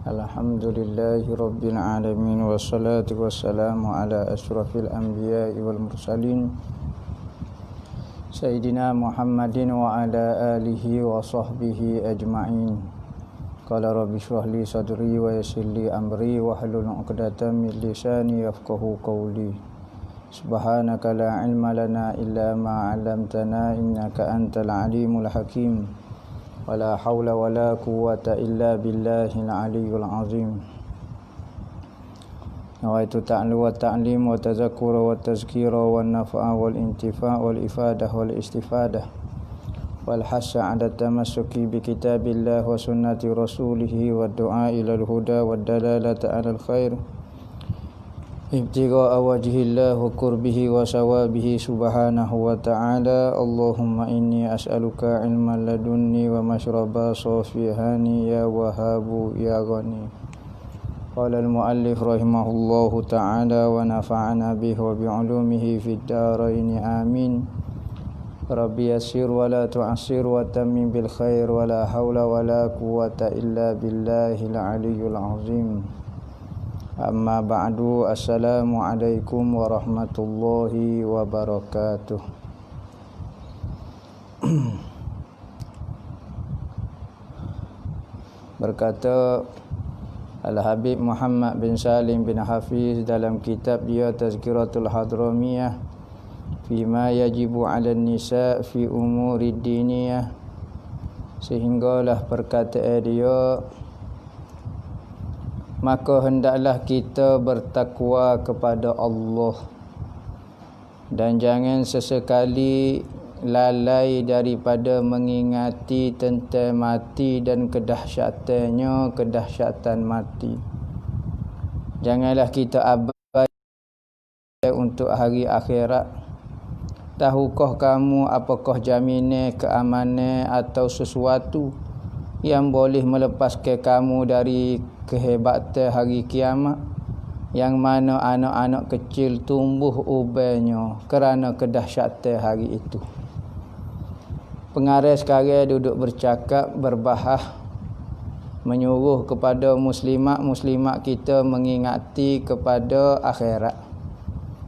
Alhamdulillahi Rabbil Alamin. Wassalatu wassalamu ala ashrafil anbiya'i wal mursalin Sayyidina Muhammadin wa ala alihi wa sahbihi ajma'in. Qala rabbi shrah li sadri wa yassir li amri wa hlul 'uqdatam min lisani yafqahu qawli. Subhanaka la ilma lana illa ma 'allamtana innaka antal alimul hakim. Wala haula wala quwwata illa billahil aliyyil azim. Nawaitu ta'lu wa ta'lim wa tazakkura wa tazkira wa naf'a wal intifa' wal ifadah wal istifadah wal hassa 'ala tamassuki bi kitabillah wa sunnati rasulih wa du'a ila al-huda wa dalalata 'ala al-khair ibtigha'a wajhillah wa qurbihi wa sawabihi subhanahu wa ta'ala. Allahumma inni as'aluka ilman ladunni wa mashraba safihani ya wahabu ya ghani. Qala al-muallif rahimahullahu ta'ala wa nafa'ana bihi wa bi'ulumihi fid darain amin. Rabbi yassir wa la tu'assir wa tammim bil khair wa la hawla wa la quwwata illa billahil aliyyil azim. Amma ba'du, assalamualaikum warahmatullahi wabarakatuh. Berkata Al-Habib Muhammad bin Salim bin Hafiz dalam kitab dia Tazkiratul Hadramiyah Fima yajibu 'alan nisa' fi umuri diniyah, sehinggalah perkataan dia, maka hendaklah kita bertakwa kepada Allah dan jangan sesekali lalai daripada mengingati tentang mati dan kedahsyatannya, kedahsyatan mati. Janganlah kita abai untuk hari akhirat. Tahukah kamu apakah jaminan keamanan atau sesuatu yang boleh melepaskan kamu dari kehebatan hari kiamat, yang mana anak-anak kecil tumbuh ubahnya kerana kedahsyatan hari itu. Pengarah sekarang duduk bercakap, berbahas, menyuruh kepada muslimat kita mengingati kepada akhirat,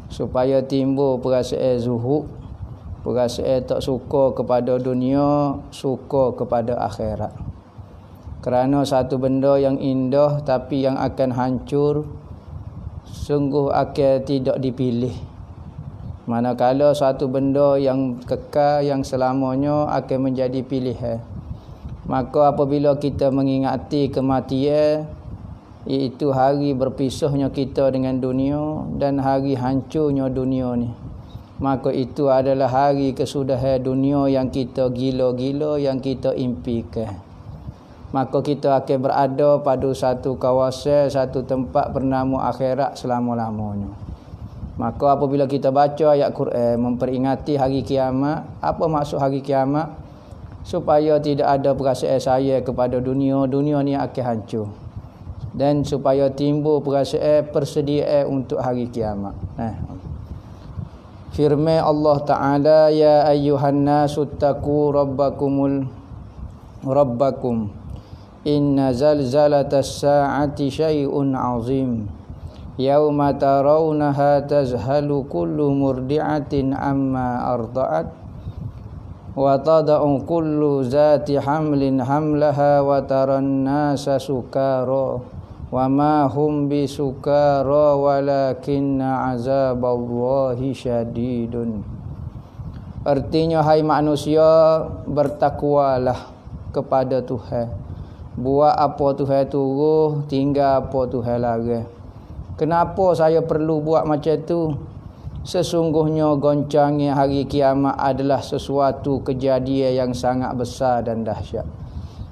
supaya timbul perasaan zuhud, perasaan tak suka kepada dunia, suka kepada akhirat. Kerana satu benda yang indah tapi yang akan hancur, sungguh akan tidak dipilih. Manakala satu benda yang kekal, yang selamanya akan menjadi pilihan. Maka apabila kita mengingati kematian, iaitu hari berpisahnya kita dengan dunia dan hari hancurnya dunia ni, maka itu adalah hari kesudahan dunia yang kita gila-gila, yang kita impikan. Maka kita akan berada pada satu kawasan, satu tempat bernama akhirat selama-lamanya. Maka apabila kita baca ayat Quran memperingati hari kiamat, apa maksud hari kiamat? Supaya tidak ada perasaan saya kepada dunia, dunia ni akan hancur. Dan supaya timbul perasaan persediaan untuk hari kiamat. Firman Allah Ta'ala, ya ayyuhan nasu taqu rabbakum inna zalzalatas sa'ati syai'un 'azim yauma tarawunaha tazhalu kullu murdi'atin amma arda'at wa tada'u kullu zati hamlin hamlaha wa taran nasa sukara wa ma hum bisukara walakinna azaballahi syadidun. Artinya, hai manusia, bertakwalah kepada Tuhan. Buat apa Tuhan turuh, tinggal apa Tuhan larang. Kenapa saya perlu buat macam tu? Sesungguhnya goncangnya hari kiamat adalah sesuatu kejadian yang sangat besar dan dahsyat.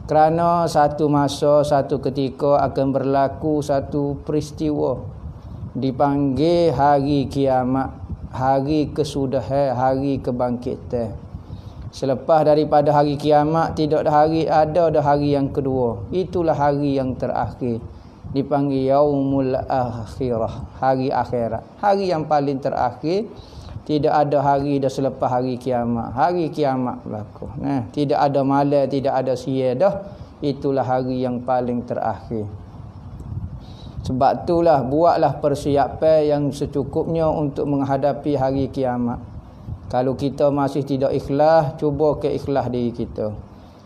Kerana satu masa, satu ketika akan berlaku satu peristiwa dipanggil hari kiamat, hari kesudahan, hari kebangkitan. Selepas daripada hari kiamat tidak ada hari yang kedua. Itulah hari yang terakhir, dipanggil yaumul akhirah, hari akhirat, hari yang paling terakhir. Tidak ada hari dah selepas hari kiamat. Hari kiamat berlaku. Tidak ada malam, tidak ada siang dah. Itulah hari yang paling terakhir. Sebab itulah buatlah persiapan yang secukupnya untuk menghadapi hari kiamat. Kalau kita masih tidak ikhlas, cuba ke ikhlas diri kita.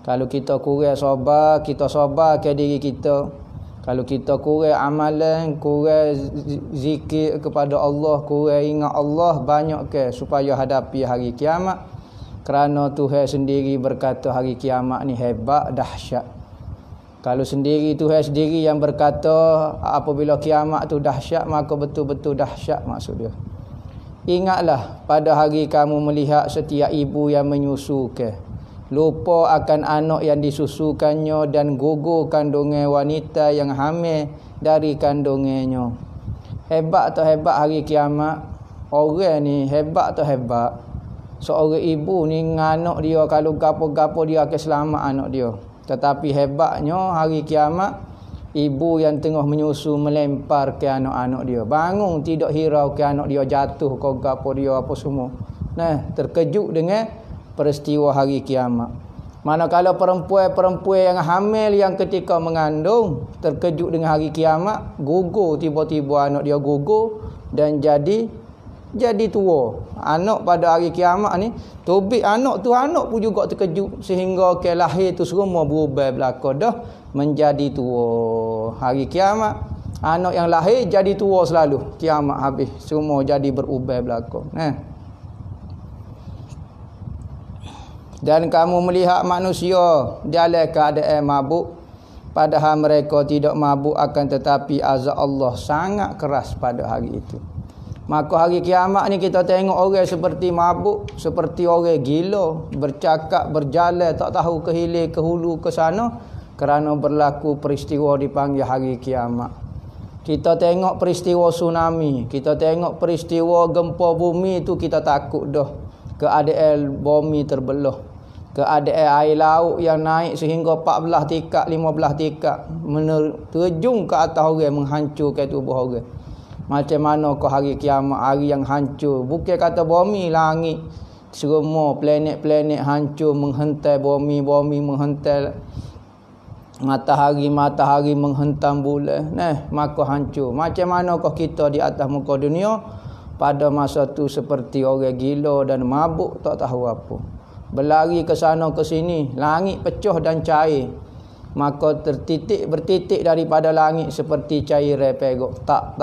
Kalau kita kurang sabar, kita sabar ke diri kita. Kalau kita kurang amalan, kurang zikir kepada Allah, kurang ingat Allah, banyak ke supaya hadapi hari kiamat. Kerana Tuhan sendiri berkata hari kiamat ni hebat, dahsyat. Kalau sendiri Tuhan sendiri yang berkata apabila kiamat tu dahsyat, maka betul-betul dahsyat maksud dia. Ingatlah pada hari kamu melihat setiap ibu yang menyusukan, lupa akan anak yang disusukannya dan gugur kandungan wanita yang hamil dari kandungannya. Hebat atau hebat hari kiamat? Orang ni hebat atau hebat? Seorang ibu ni anak dia, kalau gapo-gapo dia akan selamat anak dia. Tetapi hebatnya hari kiamat, ibu yang tengah menyusu melempar ke anak-anak dia. Bangun tidak hirau ke anak dia jatuh ke gapo dia apa semua. Nah, terkejut dengan peristiwa hari kiamat. Manakala perempuan-perempuan yang hamil yang ketika mengandung terkejut dengan hari kiamat, gugur tiba-tiba anak dia gugur dan jadi tua. Anak pada hari kiamat ni, tobik anak tu anak pun juga terkejut sehingga ke lahir tu semua berubah belaka dah menjadi tua. Hari kiamat anak yang lahir jadi tua selalu. Kiamat habis semua jadi berubah belaka. Dan kamu melihat manusia dalam keadaan mabuk, padahal mereka tidak mabuk, akan tetapi azab Allah sangat keras pada hari itu. Maka hari kiamat ni kita tengok orang seperti mabuk, seperti orang gila, bercakap, berjalan, tak tahu ke hilir, ke hulu, ke sana, kerana berlaku peristiwa dipanggil hari kiamat. Kita tengok peristiwa tsunami, kita tengok peristiwa gempa bumi itu kita takut dah. Keadaan bumi terbelah, keadaan air laut yang naik sehingga 14 tingkat, 15 tingkat, terjun ke atas orang, menghancurkan tubuh orang. Macam mana ke hari kiamat, hari yang hancur. Bukan kata bumi, langit, semua planet-planet hancur menghentai bumi, bumi menghentai matahari, matahari menghentam bulan. Maka hancur. Macam mana ke kita di atas muka dunia pada masa tu seperti orang gila dan mabuk tak tahu apa. Berlari ke sana ke sini, langit pecah dan cair. Maka bertitik daripada langit seperti cairan perak. Tak.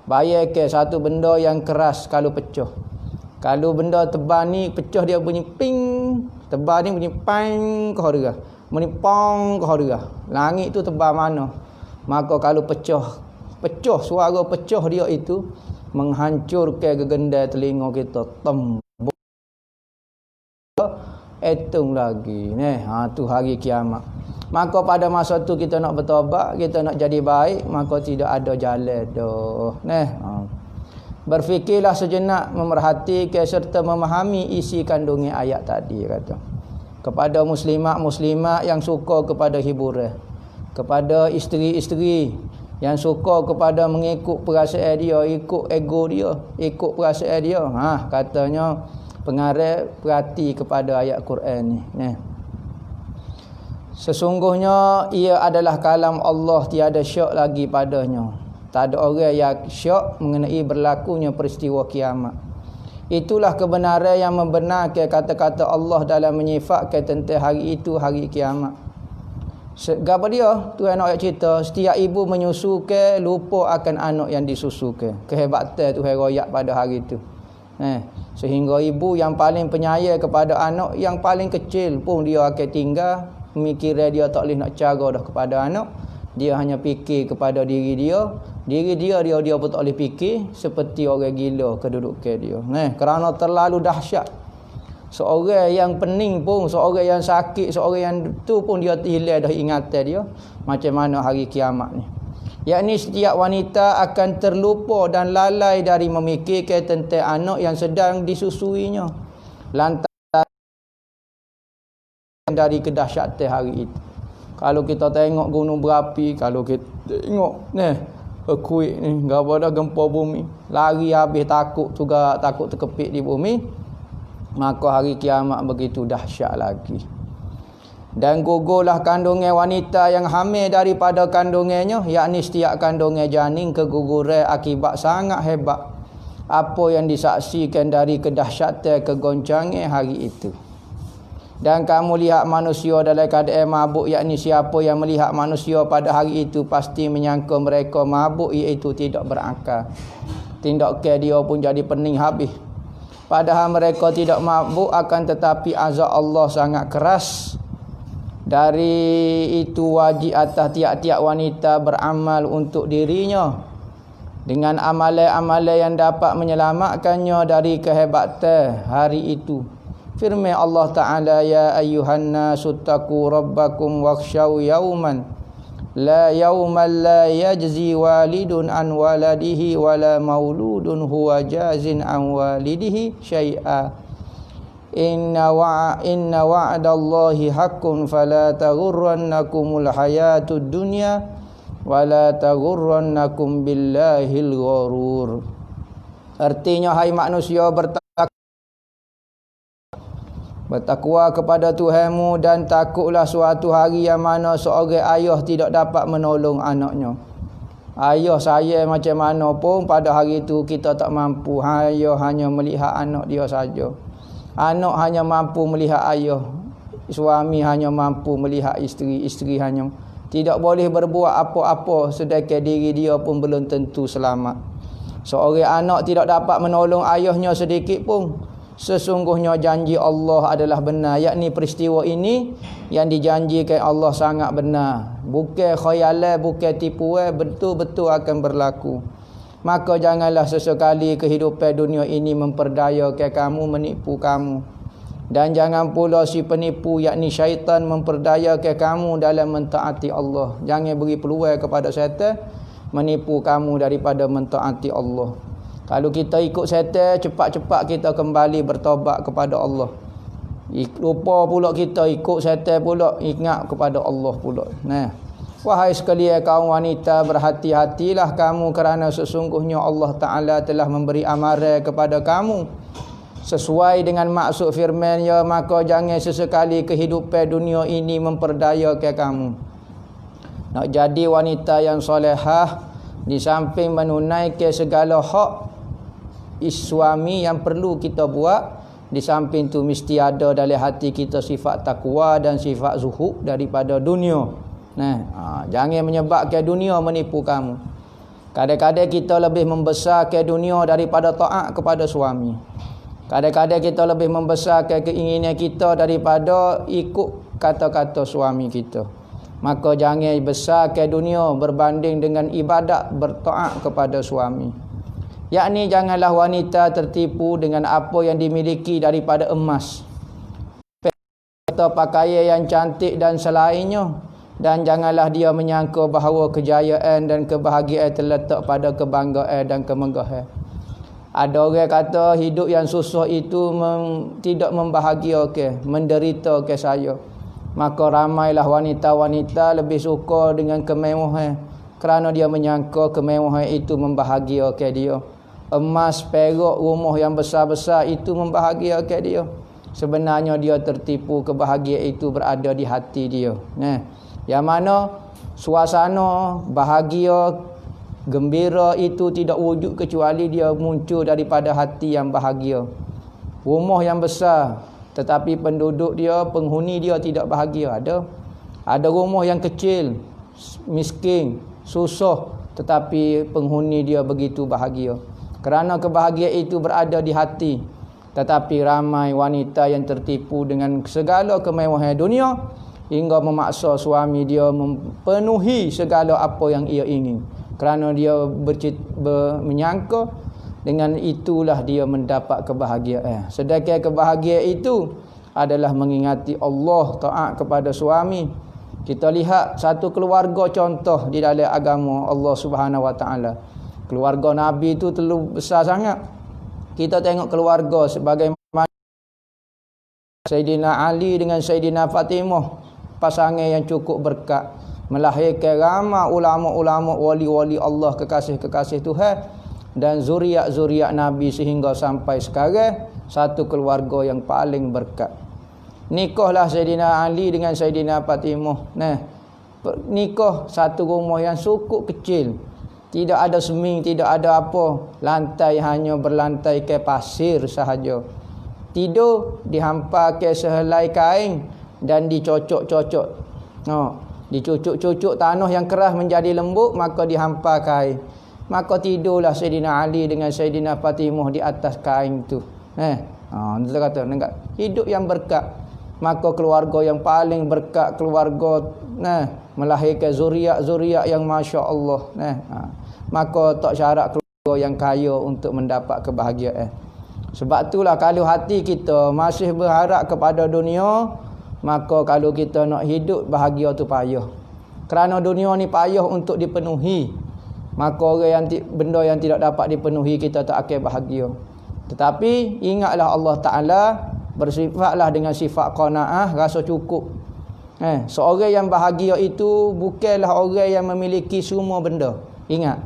Bayangkan satu benda yang keras kalau pecah. Kalau benda tebal ni pecah, dia bunyi ping. Tebal ni bunyi pang ke harga. Bunyi pong ke harga. Langit tu tebal mana? Maka kalau pecah, suara pecah dia itu menghancurkan gegendai telinga kita. Hitung lagi. Tu hari kiamat. Maka pada masa tu kita nak bertaubat, kita nak jadi baik, maka tidak ada jalan dah. Berfikirlah sejenak, memerhatikan serta memahami isi kandungan ayat tadi kata. Kepada muslimat yang suka kepada hiburan, kepada isteri-isteri yang suka kepada mengikut perasaan dia, ikut ego dia, ikut perasaan dia. Katanya pengarang perhati kepada ayat Quran ni. Sesungguhnya ia adalah kalam Allah, tiada syak lagi padanya. Tak ada orang yang syak mengenai berlakunya peristiwa kiamat. Itulah kebenaran yang membenarkan kata-kata Allah dalam menyifatkan tentang hari itu, hari kiamat. Gapa dia? Tuhan nak cerita, setiap ibu menyusukan, lupa akan anak yang disusukan. Kehebatan Tuhan royak pada hari itu. Sehingga ibu yang paling penyayang kepada anak yang paling kecil pun dia akan tinggal. Pemikiran dia tak boleh nak cara dah kepada anak. Dia hanya fikir kepada diri dia. Diri dia pun tak boleh fikir. Seperti orang gila kedudukan dia. Kerana terlalu dahsyat. Seorang yang pening pun, seorang yang sakit, seorang yang tu pun dia hilang dah ingatan dia. Macam mana hari kiamat ni. Yakni setiap wanita akan terlupa dan lalai dari memikirkan tentang anak yang sedang disusuinya. Lantaran dari kedahsyatan hari itu. Kalau kita tengok gunung berapi, kalau kita tengok earthquake ni, gapada gempa bumi, lari habis takut juga, takut terkepit di bumi. Maka hari kiamat begitu dahsyat lagi. Dan gugurlah kandungan wanita yang hamil daripada kandungannya, yakni setiap kandungan janin keguguran akibat sangat hebat apa yang disaksikan dari kedahsyatan kegoncangan hari itu. Dan kamu lihat manusia dalam keadaan mabuk, yakni siapa yang melihat manusia pada hari itu pasti menyangka mereka mabuk, iaitu tidak berakal. Tindakan dia pun jadi pening habis. Padahal mereka tidak mabuk, akan tetapi azab Allah sangat keras. Dari itu wajib atas tiap-tiap wanita beramal untuk dirinya dengan amalan-amalan yang dapat menyelamatkannya dari kehebatan hari itu. Firman Allah Ta'ala, ya ayyuhan nasu taqu rabbakum wakhshaw yawman la yawman la yajzi walidun an waladihi wala mauludun huwa jazin an walidihi syai'a. Inna wa'dallahi haqqun fala taghurrannakumul hayatud dunya wala taghurrannakum billahil ghurur. Artinya, hai manusia, bertakwa kepada Tuhanmu dan takutlah suatu hari yang mana seorang ayah tidak dapat menolong anaknya. Ayah saya macam mana pun pada hari itu kita tak mampu. Ayah hanya melihat anak dia saja. Anak hanya mampu melihat ayah. Suami hanya mampu melihat isteri. Isteri hanya tidak boleh berbuat apa-apa, sedangkan diri dia pun belum tentu selamat. Seorang anak tidak dapat menolong ayahnya sedikit pun. Sesungguhnya janji Allah adalah benar, yakni peristiwa ini yang dijanjikan Allah sangat benar, bukan khayalan, bukan tipuan, betul-betul akan berlaku. Maka janganlah sesekali kehidupan dunia ini memperdayakan kamu, menipu kamu. Dan jangan pula si penipu, yakni syaitan, memperdayakan kamu dalam mentaati Allah. Jangan beri peluang kepada syaitan menipu kamu daripada mentaati Allah. Kalau kita ikut syaitan, cepat-cepat kita kembali bertaubat kepada Allah. Lupa pula kita ikut syaitan pula, ingat kepada Allah pula. Nah, wahai sekalian kaum wanita, berhati-hatilah kamu kerana sesungguhnya Allah Ta'ala telah memberi amaran kepada kamu sesuai dengan maksud firman-Nya, maka jangan sesekali kehidupan dunia ini memperdayakan kamu. Nak jadi wanita yang solehah, di samping menunaikan segala hak suami yang perlu kita buat, di samping tu mesti ada dalam hati kita sifat takwa dan sifat zuhud daripada dunia. Jangan menyebabkan dunia menipu kamu. Kadang-kadang kita lebih membesarkan dunia daripada taat kepada suami. Kadang-kadang kita lebih membesarkan keinginan kita daripada ikut kata-kata suami kita. Maka jangan besarkan dunia berbanding dengan ibadat bertaat kepada suami. Yakni janganlah wanita tertipu dengan apa yang dimiliki daripada emas atau pakaian yang cantik dan selainnya. Dan janganlah dia menyangka bahawa kejayaan dan kebahagiaan terletak pada kebanggaan dan kemegahan. Ada orang kata hidup yang susah itu tidak membahagiakan, menderita ke saya. Maka ramailah wanita-wanita lebih suka dengan kemewahan kerana dia menyangka kemewahan itu membahagiakan dia. Emas, perak, rumah yang besar-besar itu membahagiakan dia. Sebenarnya dia tertipu, kebahagiaan itu berada di hati dia. Yang mana suasana bahagia, gembira itu tidak wujud kecuali dia muncul daripada hati yang bahagia. Rumah yang besar tetapi penduduk dia, penghuni dia tidak bahagia. Ada rumah yang kecil, miskin, susah, tetapi penghuni dia begitu bahagia. Kerana kebahagiaan itu berada di hati. Tetapi ramai wanita yang tertipu dengan segala kemewahan dunia hingga memaksa suami dia memenuhi segala apa yang ia ingin. Kerana dia menyangka dengan itulah dia mendapat kebahagiaan. Sedangkan kebahagiaan itu adalah mengingati Allah, taat kepada suami. Kita lihat satu keluarga contoh di dalam agama Allah Subhanahu Wa Taala. Keluarga Nabi itu terlalu besar sangat. Kita tengok keluarga sebagaimana Sayyidina Ali dengan Sayyidina Fatimah, pasangan yang cukup berkat, melahirkan ramai ulama-ulama, wali-wali Allah, kekasih-kekasih Tuhan, dan zuriat-zuriat Nabi sehingga sampai sekarang satu keluarga yang paling berkat. Nikahlah Saidina Ali dengan Saidina Fatimah. Nah, nikah satu rumah yang cukup kecil. Tidak ada seming, tidak ada apa. Lantai hanya berlantai ke pasir sahaja. Tidur dihampa ke sehelai kain dan dicocok-cocok. Dicucuk-cucuk tanah yang keras menjadi lembut, maka dihampa kain. Maka tidurlah Saidina Ali dengan Saidina Fatimah di atas kain tu. Dia kata, hidup yang berkat. Maka keluarga yang paling berkat, keluarga melahirkan zuriat-zuriat yang masya-Allah. Maka tak syarat keluarga yang kaya untuk mendapat kebahagiaan. Sebab itulah kalau hati kita masih berharap kepada dunia, maka kalau kita nak hidup bahagia tu payah. Kerana dunia ni payah untuk dipenuhi. Maka orang benda yang tidak dapat dipenuhi, kita tak akan bahagia. Tetapi ingatlah Allah Ta'ala, bersifatlah dengan sifat qanaah, rasa cukup. Seorang yang bahagia itu bukanlah orang yang memiliki semua benda. Ingat,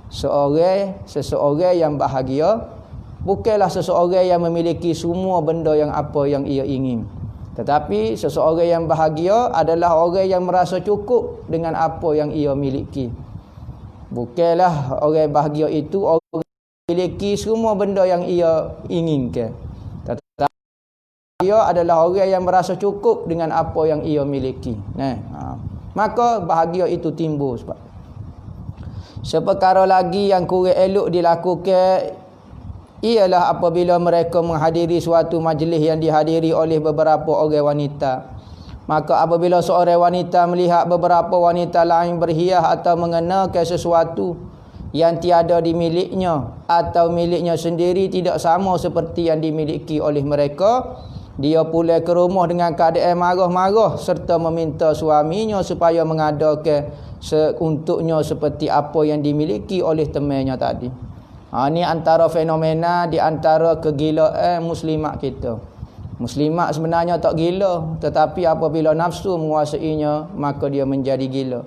seseorang yang bahagia bukanlah seseorang yang memiliki semua benda yang apa yang ia ingin. Tetapi seseorang yang bahagia adalah orang yang merasa cukup dengan apa yang ia miliki. Bukanlah orang bahagia itu orang yang memiliki semua benda yang ia inginkan. Tetapi dia adalah orang yang merasa cukup dengan apa yang ia miliki. Maka bahagia itu timbul. Seperkara lagi yang kurang elok dilakukan ialah apabila mereka menghadiri suatu majlis yang dihadiri oleh beberapa orang wanita. Maka apabila seorang wanita melihat beberapa wanita lain berhias atau mengenakan sesuatu yang tiada dimilikinya, atau miliknya sendiri tidak sama seperti yang dimiliki oleh mereka, dia pulang ke rumah dengan keadaan marah-marah serta meminta suaminya supaya mengadakan untuknya seperti apa yang dimiliki oleh temannya tadi. Ini antara fenomena di antara kegilaan muslimat kita. Muslimat sebenarnya tak gila, tetapi apabila nafsu menguasainya, maka dia menjadi gila.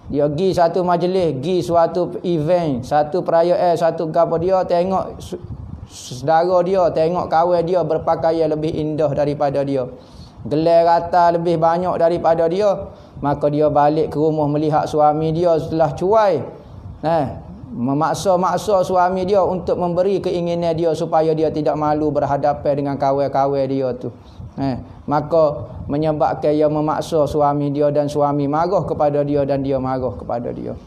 Dia pergi satu majlis, pergi suatu event, satu perayaan, satu gapo, dia tengok saudara dia, tengok kawan dia berpakaian lebih indah daripada dia, gelar rata lebih banyak daripada dia, maka dia balik ke rumah melihat suami dia setelah cuai, memaksa-maksa suami dia untuk memberi keinginan dia supaya dia tidak malu berhadapan dengan kawan-kawan dia tu. Maka menyebabkan dia memaksa suami dia, dan suami marah kepada dia dan dia marah kepada dia.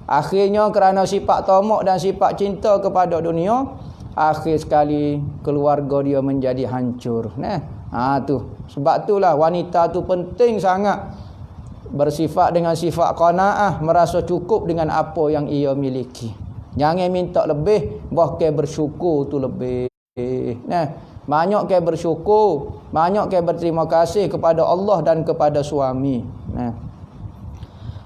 Akhirnya kerana sifat tamak dan sifat cinta kepada dunia, akhir sekali keluarga dia menjadi hancur. Tu. Sebab itulah wanita tu penting sangat bersifat dengan sifat qanaah, merasa cukup dengan apa yang ia miliki. Jangan minta lebih, bahkan bersyukur tu lebih. Banyak ke bersyukur, banyak ke berterima kasih kepada Allah dan kepada suami.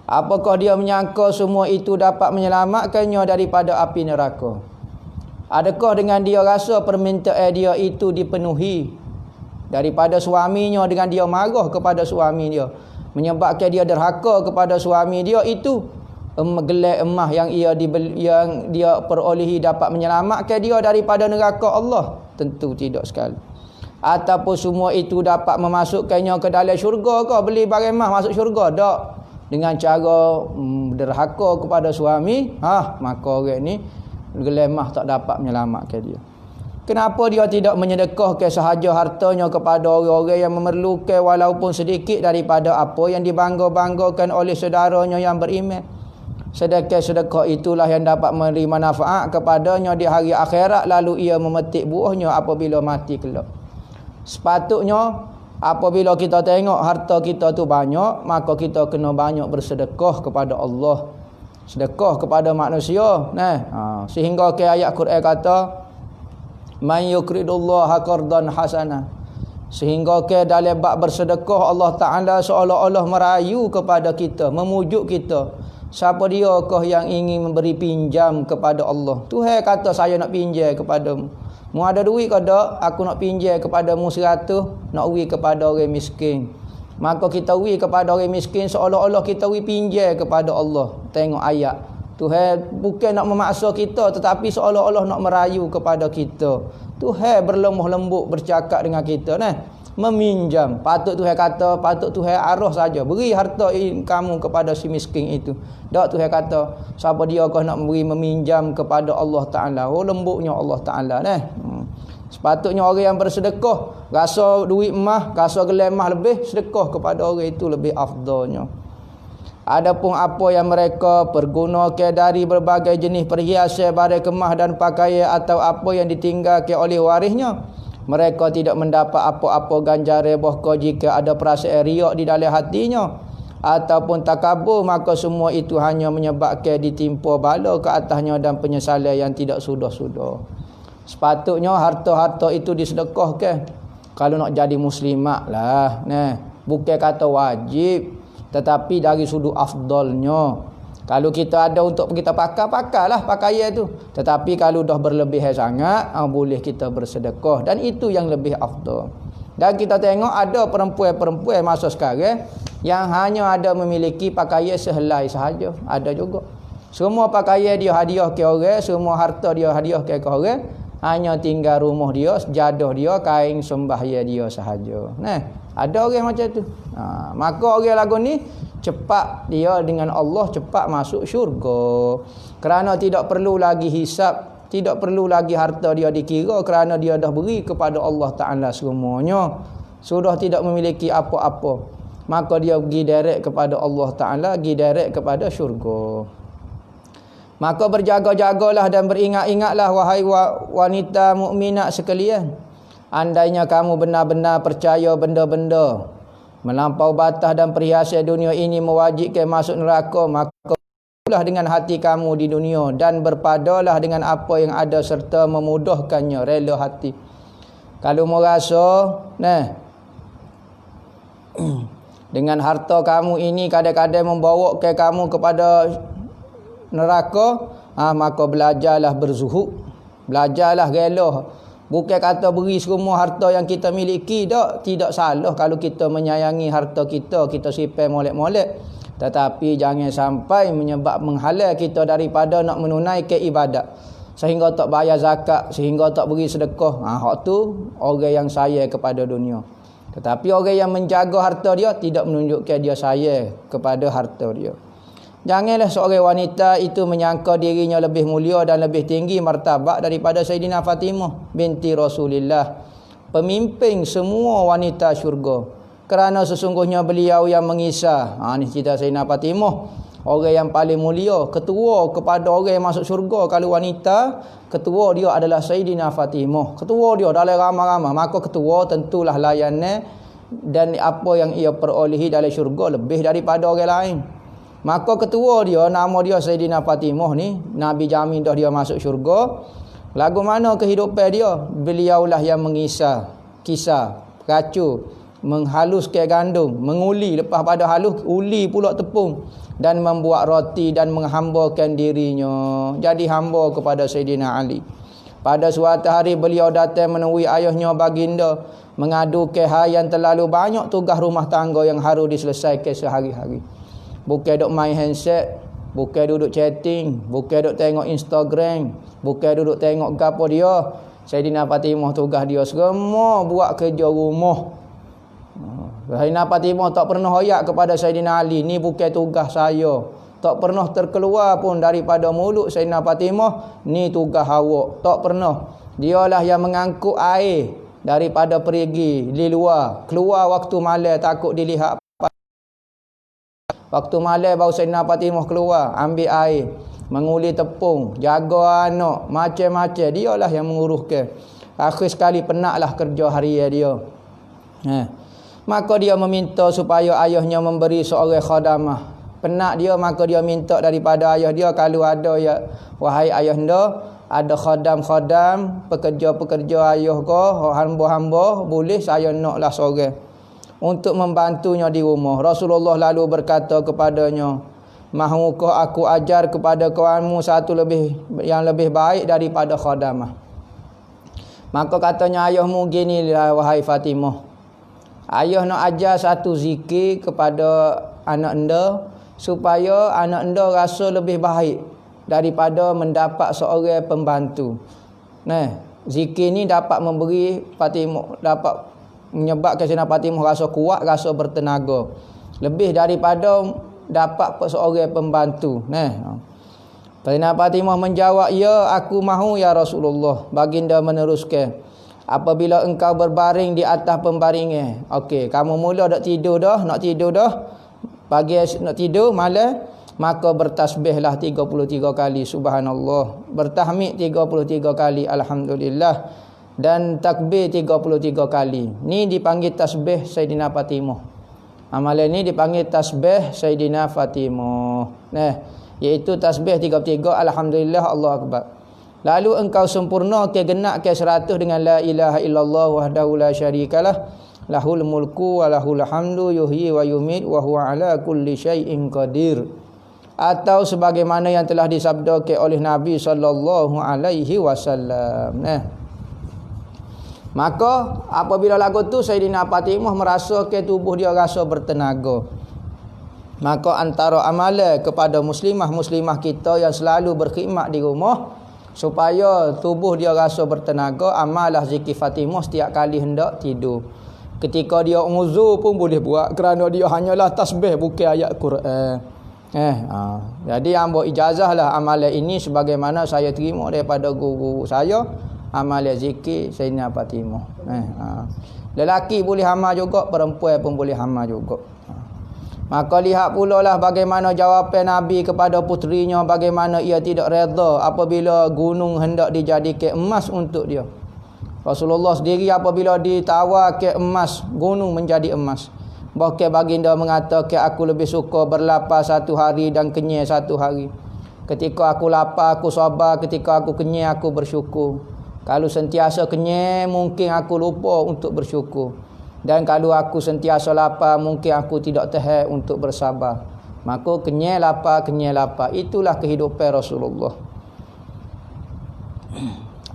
Apakah dia menyangka semua itu dapat menyelamatkannya daripada api neraka? Adakah dengan dia rasa permintaan dia itu dipenuhi daripada suaminya, dengan dia marah kepada suami dia, menyebabkan dia derhaka kepada suami dia, itu gelar emas yang dia perolehi dapat menyelamatkan dia daripada neraka Allah? Tentu tidak sekali. Ataupun semua itu dapat memasukkannya ke dalam syurga ke? Beli barang emas masuk syurga? Tak. Dengan cara derhaka kepada suami, maka orang ni gelar emas tak dapat menyelamatkan dia. Kenapa dia tidak menyedekahkan sahaja hartanya kepada orang-orang yang memerlukan walaupun sedikit daripada apa yang dibangga-banggakan oleh saudaranya yang beriman? Sedekah itulah yang dapat memberi manfaat kepadanya di hari akhirat, lalu ia memetik buahnya apabila mati kelak. Sepatutnya apabila kita tengok harta kita tu banyak, maka kita kena banyak bersedekah kepada Allah, sedekah kepada manusia. Sehingga ke ayat Quran kata, man yukridullaha qardan hasana, sehingga ke dalam bab bersedekah Allah Ta'ala seolah-olah merayu kepada kita, memujuk kita. Siapa diakah yang ingin memberi pinjam kepada Allah? Tuhan kata, saya nak pinjam kepadamu. Mu ada duit ke tak? Aku nak pinjam kepadamu 100, nak wi kepada orang miskin. Maka kita wi kepada orang miskin seolah-olah kita wi pinjam kepada Allah. Tengok ayat. Tuhan bukan nak memaksa kita, tetapi seolah-olah nak merayu kepada kita. Tuhan berlemah lembut bercakap dengan kita. Meminjam. Patut Tuhan kata, patut Tuhan arah saja. Beri harta kamu kepada si miskin itu. Tak Tuhan kata, siapa dia kau nak beri meminjam kepada Allah Ta'ala. Oh, lembutnya Allah Ta'ala. Sepatutnya orang yang bersedekah, rasa duit emas, rasa gelar emas lebih, sedekah kepada orang itu lebih afdalnya. Adapun apa yang mereka pergunakan dari berbagai jenis perhiasan, barang kemas dan pakaian atau apa yang ditinggalkan oleh warisnya, mereka tidak mendapat apa-apa ganjaran, bahkan jika ada perasaan riak di dalam hatinya ataupun takabur, maka semua itu hanya menyebabkan ditimpa bala ke atasnya dan penyesalan yang tidak sudah-sudah. Sepatutnya harta-harta itu disedekahkan kalau nak jadi muslimat lah. Bukan kata wajib, tetapi dari sudut afdalnya. Kalau kita ada untuk kita pakailah pakaian tu. Tetapi kalau dah berlebihan sangat, boleh kita bersedekah, dan itu yang lebih afdal. Dan kita tengok ada perempuan-perempuan masa sekarang yang hanya ada memiliki pakaian sehelai sahaja. Ada juga. Semua pakaian dia hadiah ke orang, semua harta dia hadiah ke orang, hanya tinggal rumah dia, sejadah dia, kain sembahyang dia sahaja. Ada orang macam tu. Maka orang lagu ni cepat dia dengan Allah, cepat masuk syurga. Kerana tidak perlu lagi hisap, tidak perlu lagi harta dia dikira, kerana dia dah beri kepada Allah Ta'ala semuanya. Sudah tidak memiliki apa-apa, maka dia pergi direct kepada Allah Ta'ala, pergi direct kepada syurga. Maka berjaga-jagalah dan beringat-ingatlah wahai wanita mukminat sekalian. Andainya kamu benar-benar percaya benda-benda melampau batas dan perhiasan dunia ini mewajibkan masuk neraka, maka berlakulah dengan hati kamu di dunia dan berpadalah dengan apa yang ada serta memudahkannya, rela hati. Kalau merasa dengan harta kamu ini kadang-kadang membawa ke kamu kepada neraka, maka belajarlah berzuhud, belajarlah rela. Bukan kata beri semua harta yang kita miliki, tidak salah kalau kita menyayangi harta kita, kita simpan molek-molek. Tetapi jangan sampai menghalang kita daripada nak menunaikan ibadat, sehingga tak bayar zakat, sehingga tak beri sedekah. Hak tu orang yang sayang kepada dunia. Tetapi orang yang menjaga harta dia tidak menunjukkan dia sayang kepada harta dia. Janganlah seorang wanita itu menyangka dirinya lebih mulia dan lebih tinggi martabat daripada Sayyidina Fatimah binti Rasulullah, pemimpin semua wanita syurga. Kerana sesungguhnya beliau yang mengisah. Ni cerita Sayyidina Fatimah, orang yang paling mulia, ketua kepada orang yang masuk syurga. Kalau wanita, ketua dia adalah Sayyidina Fatimah. Ketua dia dalam ramai-ramai, maka ketua tentulah layannya dan apa yang ia perolehi dalam syurga lebih daripada orang lain. Maka ketua dia, nama dia Sayyidina Fatimah ni, Nabi jamin dah dia masuk syurga. Lagu mana kehidupan dia? Beliaulah yang mengisah kisah, racu, menghaluskan gandum, menguli, lepas pada halus, uli pula tepung, dan membuat roti dan menghambakan dirinya. Jadi hamba kepada Sayyidina Ali. Pada suatu hari beliau datang menemui ayahnya baginda, mengadukan hal yang terlalu banyak tugas rumah tangga yang harus diselesaikan sehari-hari. Bukan duk main handset, bukan duduk chatting, bukan duk tengok Instagram, bukan duduk tengok gapo dia. Sayyidina Fatimah tugas dia semua buat kerja rumah. Sayyidina Fatimah tak pernah hoyak kepada Sayyidina Ali, ni bukan tugas saya. Tak pernah terkeluar pun daripada mulut Sayyidina Fatimah, ni tugas awak. Tak pernah. Dialah yang mengangkut air daripada perigi di luar, keluar waktu malam takut dilihat. Waktu malam baru Sayyidina Fatimah keluar, ambil air, menguli tepung, jaga anak, macam-macam. Dialah yang menguruskan. Akhir sekali penatlah kerja harian dia. Maka dia meminta supaya ayahnya memberi seorang khadamah. Penat dia, maka dia minta daripada ayah dia, kalau ada ya, wahai ayahanda, ada khadam-khadam, pekerja-pekerja ayah kau, hamba-hamba, boleh saya naklah seorang untuk membantunya di rumah. Rasulullah lalu berkata kepadanya, mahukah aku ajar kepada kawanmu satu yang lebih baik daripada khadamah? Maka katanya ayahmu, ginilah wahai Fatimah, ayah nak ajar satu zikir kepada anak anda, supaya anak anda rasa lebih baik daripada mendapat seorang pembantu. Zikir ni dapat memberi Fatimah, dapat menyebabkan Sayyidina Fatimah rasa kuat, rasa bertenaga. Lebih daripada dapat seorang pembantu. Sayyidina Fatimah menjawab, "Ya, aku mahu ya Rasulullah." Baginda meneruskan, "Apabila engkau berbaring di atas pembaringan, okey, kamu mula nak tidur dah, pagi nak tidur malam, maka bertasbihlah 33 kali subhanallah, bertahmid 33 kali alhamdulillah, dan takbir 33 kali." Ni dipanggil tasbih Sayyidina Fatimah. Amalan ni dipanggil tasbih Sayyidina Fatimah. Iaitu tasbih 33 alhamdulillah Allah akbar. Lalu engkau sempurna ke genap ke 100 dengan la ilaha illallah wahdahu la syarikalah, lahul mulku wa lahul hamdu yuhyi wa yumit wa huwa ala kulli syai'in qadir. Atau sebagaimana yang telah disabdakan oleh Nabi sallallahu alaihi wasallam. Maka apabila lagu tu Sayyidina Fatimah merasa ke tubuh dia rasa bertenaga. Maka antara amalan kepada muslimah kita yang selalu berkhidmat di rumah supaya tubuh dia rasa bertenaga, amalah zikir Fatimah setiap kali hendak tidur. Ketika dia uzur pun boleh buat, kerana dia hanyalah tasbih bukan ayat Quran. Jadi ambo ijazahlah amalan ini sebagaimana saya terima daripada guru saya, amalan zikir Sayyidina Fatimah. Lelaki boleh amal juga, perempuan pun boleh amal juga. Maka lihat pula lah bagaimana jawapan Nabi kepada puterinya, bagaimana ia tidak reda apabila gunung hendak dijadikan emas untuk dia. Rasulullah sendiri apabila ditawarkan emas, gunung menjadi emas. Bahkan baginda mengatakan, "Aku lebih suka berlapar 1 hari dan kenyang 1 hari. Ketika aku lapar, aku sabar. Ketika aku kenyang, aku bersyukur. Kalau sentiasa kenyang, mungkin aku lupa untuk bersyukur. Dan kalau aku sentiasa lapar, mungkin aku tidak tahan untuk bersabar." Maka kenyang lapar. Itulah kehidupan Rasulullah.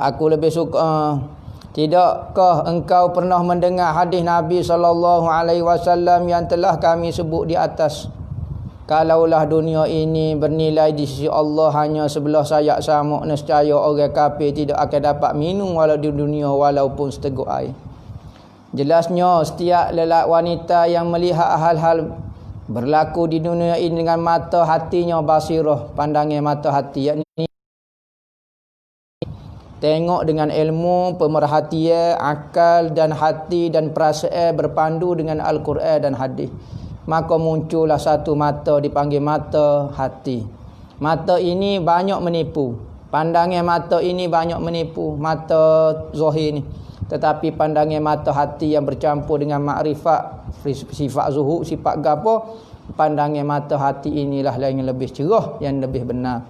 Aku lebih suka. Tidakkah engkau pernah mendengar hadis Nabi SAW yang telah kami sebut di atas? Kalaulah dunia ini bernilai di sisi Allah hanya sebelah sayap samuk, nescaya orang kafir tidak akan dapat minum walau di dunia walaupun seteguk air. Jelasnya setiap lelaki wanita yang melihat hal-hal berlaku di dunia ini dengan mata hatinya basirah, pandangan mata hati, yakni tengok dengan ilmu, pemerhatian, akal dan hati dan perasaan berpandu dengan Al-Quran dan hadis, maka muncullah satu mata dipanggil mata hati. Mata ini banyak menipu. Pandangan mata ini banyak menipu, mata zahir ni. Tetapi pandangan mata hati yang bercampur dengan makrifat, sifat zuhud, sifat gapo, pandangan mata hati inilah yang lebih cerah, yang lebih benar.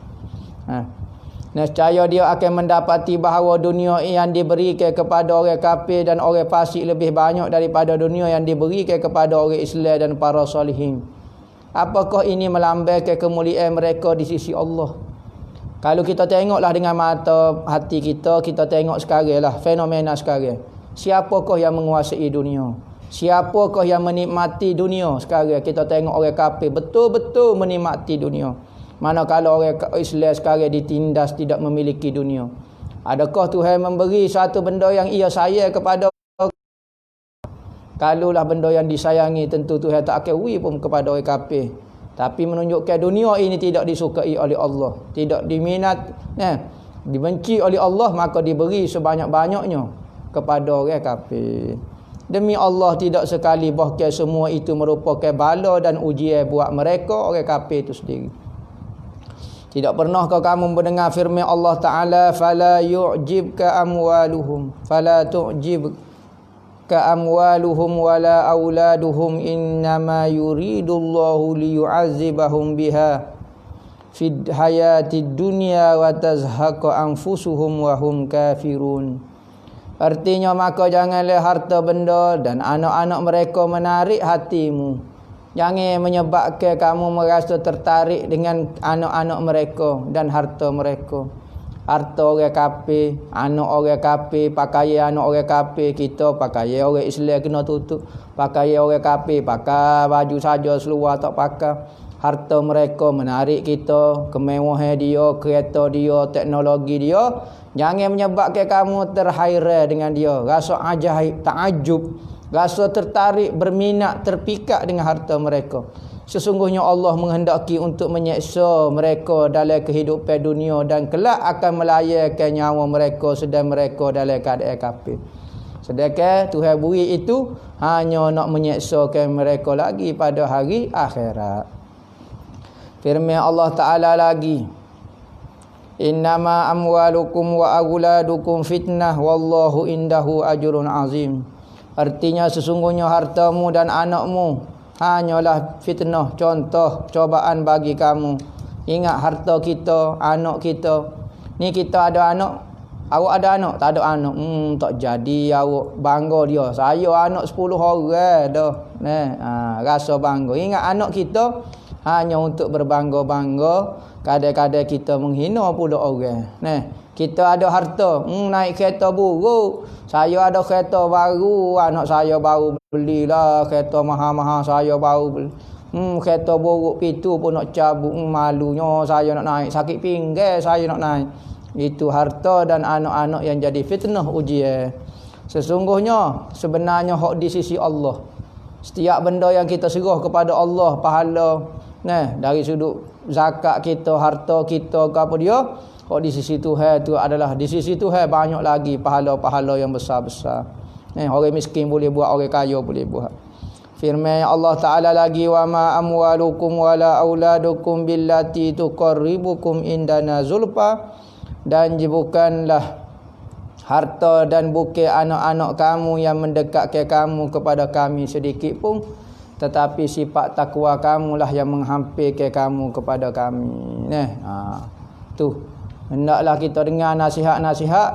Nescaya dia akan mendapati bahawa dunia yang diberikan kepada orang kafir dan orang fasik lebih banyak daripada dunia yang diberikan kepada orang Islam dan para salihin. Apakah ini melambangkan kemuliaan mereka di sisi Allah? Kalau kita tengoklah dengan mata hati kita, kita tengok sekarang lah fenomena sekarang. Siapakah yang menguasai dunia? Siapakah yang menikmati dunia sekarang? Kita tengok orang kafir betul-betul menikmati dunia. Manakala orang Islam sekarang ditindas tidak memiliki dunia. Adakah Tuhan memberi satu benda yang ia sayang kepada? Kalaulah benda yang disayangi, tentu Tuhan tak akan beri pun kepada orang kafir. Tapi menunjukkan dunia ini tidak disukai oleh Allah, tidak diminat, dibenci oleh Allah, maka diberi sebanyak-banyaknya kepada orang kafir. Demi Allah, tidak sekali bahkan semua itu merupakan bala dan ujian buat mereka orang kafir itu sendiri. Tidak pernahkah kamu mendengar firman Allah Ta'ala, "Fala yu'jibka amwaluhum, fala tu'jibka amwaluhum wala auladuhum, innama yuridullahu liyu'azibahum biha fid hayatid dunya wa tazhaqa anfusuhum wa hum kafirun." Artinya, maka janganlah harta benda dan anak-anak mereka menarik hatimu. Jangan menyebabkan kamu merasa tertarik dengan anak-anak mereka dan harta mereka. Harta orang kafir, anak orang kafir, pakaian anak orang kafir, kita pakaian orang Islam kena tutup. Pakaian orang kafir, pakai baju saja seluar tak pakai. Harta mereka menarik kita, kemewahan dia, kereta dia, teknologi dia. Jangan menyebabkan kamu terhairan dengan dia, rasa ajaib, takjub Rasa tertarik, berminat, terpikat dengan harta mereka. Sesungguhnya Allah menghendaki untuk menyeksa mereka dalam kehidupan dunia dan kelak akan melayakkan nyawa mereka sedang mereka dalam keadaan kafir. Sedangkan Tuhan beri itu hanya nak menyeksakan mereka lagi pada hari akhirat. Firman Allah Ta'ala lagi, innama amwalukum wa auladukum fitnah wallahu indahu ajrun azim. Artinya sesungguhnya hartamu dan anakmu hanyalah fitnah, contoh cobaan bagi kamu. Ingat harta kita, anak kita. Ni kita ada anak, awak ada anak, tak ada anak. Tak jadi awak bangga dia. Saya anak 10 orang dah. Rasa bangga. Ingat anak kita hanya untuk berbangga-bangga. Kadang-kadang kita menghina pula orang. Kita ada harta, naik kereta buruk. Saya ada kereta baru, anak saya baru belilah kereta mahal-mahal, saya baru beli. Kereta buruk pitu pun nak cabut, malunya saya nak naik, sakit pinggang saya nak naik. Itu harta dan anak-anak yang jadi fitnah ujian. Sesungguhnya sebenarnya hak di sisi Allah. Setiap benda yang kita serah kepada Allah, pahala, dari sudut zakat kita, harta kita ke apa dia, hak di sisi Tuhan tu adalah di sisi Tuhan banyak lagi pahala-pahala yang besar-besar. Orang miskin boleh buat, orang kaya boleh buat. Firman Allah Ta'ala lagi, wa ma amwalukum wala auladukum billati tuqarribukum indana zulfa. Dan bukanlah harta dan bukan anak-anak kamu yang mendekatkan kamu kepada kami sedikit pun, tetapi sifat takwa kamulah yang menghampirkan kamu kepada kami. Tu hendaklah kita dengar nasihat-nasihat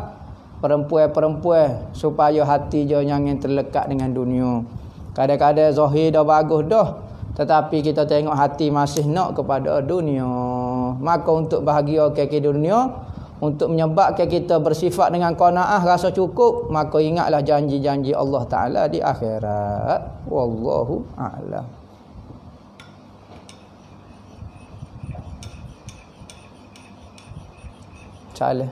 perempuan-perempuan supaya hati dia jangan terlekat dengan dunia. Kadang-kadang zahir dah bagus dah, tetapi kita tengok hati masih nak kepada dunia. Maka untuk bahagia ke dunia, untuk menyebabkan kita bersifat dengan qanaah, rasa cukup, maka ingatlah janji-janji Allah Ta'ala di akhirat. Wallahu a'lam. Salah.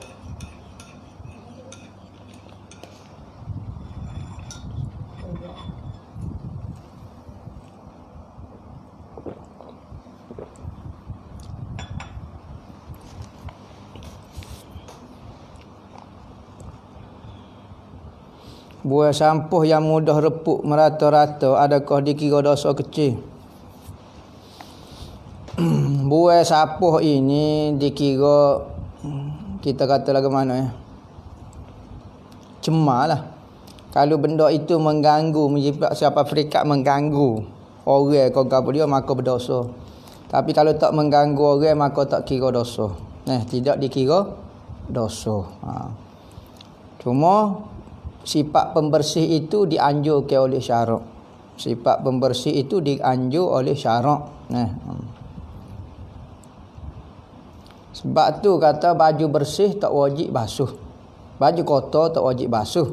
Buah sampuh yang mudah repuk merata-rata, adakah dikira dosa kecil? Buah sampuh ini dikira, kita kata lagu mana ya, cemar lah. Kalau benda itu mengganggu, menyebabkan siapa perikat mengganggu orang kau apa dia, maka berdosa. Tapi kalau tak mengganggu orang, maka tak kira dosa. Tidak dikira dosa. Cuma sifat pembersih itu dianjurkan oleh syarak. Sifat pembersih itu dianjur oleh syarak. Sebab tu kata baju bersih tak wajib basuh. Baju kotor tak wajib basuh.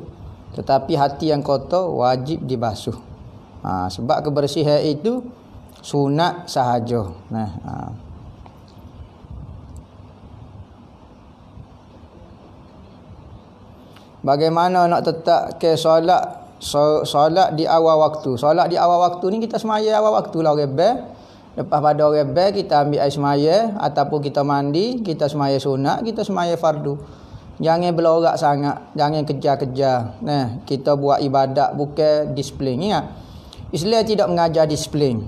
Tetapi hati yang kotor wajib dibasuh. Sebab kebersihan itu sunat sahaja. Bagaimana nak tetap ke solat di awal waktu? Solat di awal waktu ni kita semaya awal waktu lah orang bel. Lepas pada orang bel kita ambil air semaya ataupun kita mandi, kita semaya sunat, kita semaya fardu. Jangan belorak sangat, jangan kejar-kejar. Kita buat ibadat bukan disiplin. Ingat, Islam tidak mengajar disiplin.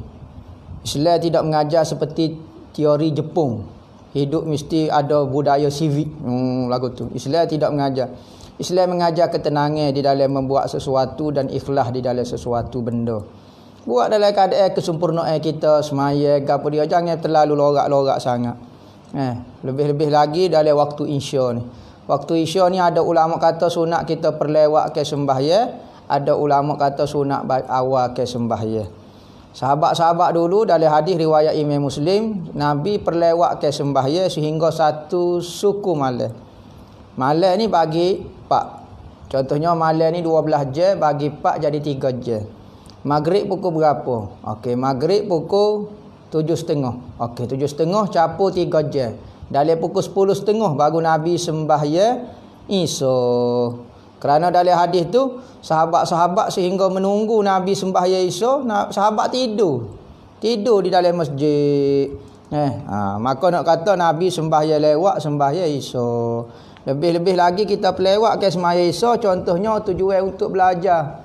Islam tidak mengajar seperti teori Jepun. Hidup mesti ada budaya sivik. Lagu tu. Islam tidak mengajar. Islam mengajar ketenangan di dalam membuat sesuatu dan ikhlas di dalam sesuatu benda. Buat dalam keadaan kesempurnaan kita semaya apa dia, jangan terlalu lorak-lorak sangat. Lebih-lebih lagi dalam waktu Isya ni. Waktu Isya ni ada ulama kata sunat kita perlewat ke sembahyang, ada ulama kata sunat awal ke sembahyang. Sahabat-sahabat dulu dalam hadis riwayat Imam Muslim, Nabi perlewat ke sembahyang sehingga satu suku malam. Malam ni bagi 4. Contohnya malam ni 12 jam, bagi 4 jadi 3 jam. Maghrib pukul berapa? Okey, maghrib pukul 7.30. Okey, 7.30 capur 3 jam. Dalam pukul 10.30 baru Nabi sembahyang Isya. Kerana dalam hadis tu sahabat-sahabat sehingga menunggu Nabi sembahyang Isya, sahabat tidur di dalam masjid. Maka nak kata Nabi sembahyang lewat sembahyang Isya. Lebih-lebih lagi kita pelewat ke sembahyang Isya, contohnya tujuan untuk belajar.